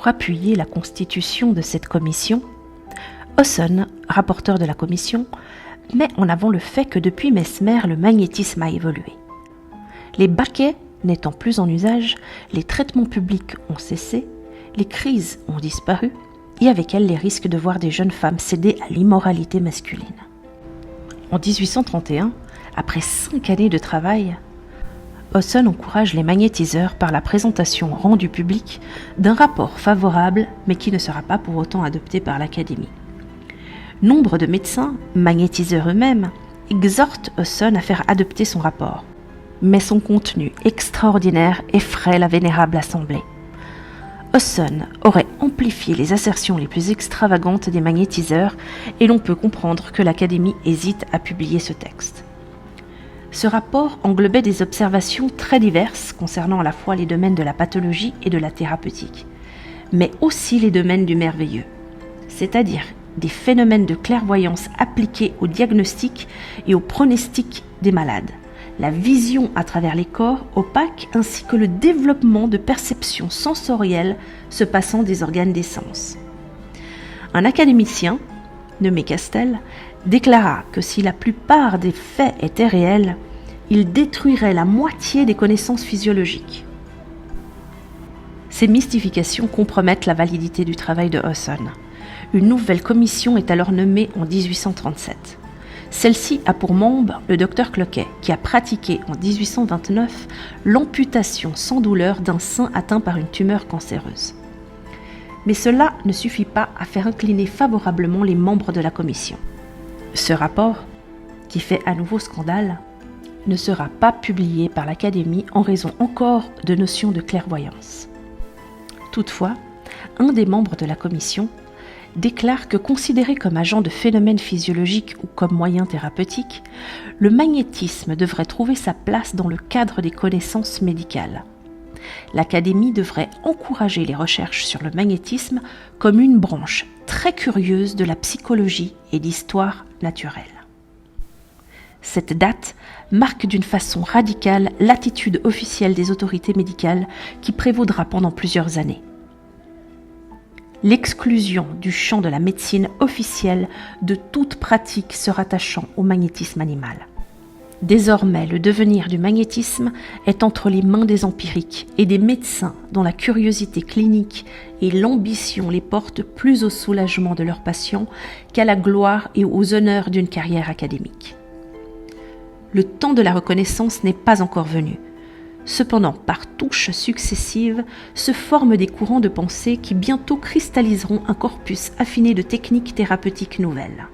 pour appuyer la constitution de cette commission, Hosson, rapporteur de la commission, met en avant le fait que depuis Mesmer, le magnétisme a évolué. Les baquets n'étant plus en usage, les traitements publics ont cessé, les crises ont disparu, et avec elles les risques de voir des jeunes femmes céder à l'immoralité masculine. En 1831, après 5 années de travail, Hosson encourage les magnétiseurs par la présentation rendue publique d'un rapport favorable, mais qui ne sera pas pour autant adopté par l'Académie. Nombre de médecins, magnétiseurs eux-mêmes, exhortent Hosson à faire adopter son rapport, mais son contenu extraordinaire effraie la vénérable assemblée. Hosson aurait amplifié les assertions les plus extravagantes des magnétiseurs et l'on peut comprendre que l'Académie hésite à publier ce texte. Ce rapport englobait des observations très diverses concernant à la fois les domaines de la pathologie et de la thérapeutique, mais aussi les domaines du merveilleux, c'est-à-dire des phénomènes de clairvoyance appliqués au diagnostic et au pronostic des malades, la vision à travers les corps opaques ainsi que le développement de perceptions sensorielles se passant des organes des sens. Un académicien, nommé Castel, déclara que si la plupart des faits étaient réels, il détruirait la moitié des connaissances physiologiques. Ces mystifications compromettent la validité du travail de Hosson. Une nouvelle commission est alors nommée en 1837. Celle-ci a pour membre le docteur Cloquet, qui a pratiqué en 1829 l'amputation sans douleur d'un sein atteint par une tumeur cancéreuse. Mais cela ne suffit pas à faire incliner favorablement les membres de la commission. Ce rapport, qui fait à nouveau scandale, ne sera pas publié par l'Académie en raison encore de notions de clairvoyance. Toutefois, un des membres de la commission déclare que considéré comme agent de phénomènes physiologiques ou comme moyen thérapeutique, le magnétisme devrait trouver sa place dans le cadre des connaissances médicales. L'Académie devrait encourager les recherches sur le magnétisme comme une branche très curieuse de la psychologie et d'histoire naturelle. Cette date marque d'une façon radicale l'attitude officielle des autorités médicales qui prévaudra pendant plusieurs années. L'exclusion du champ de la médecine officielle de toute pratique se rattachant au magnétisme animal. Désormais, le devenir du magnétisme est entre les mains des empiriques et des médecins dont la curiosité clinique et l'ambition les portent plus au soulagement de leurs patients qu'à la gloire et aux honneurs d'une carrière académique. Le temps de la reconnaissance n'est pas encore venu. Cependant, par touches successives, se forment des courants de pensée qui bientôt cristalliseront un corpus affiné de techniques thérapeutiques nouvelles.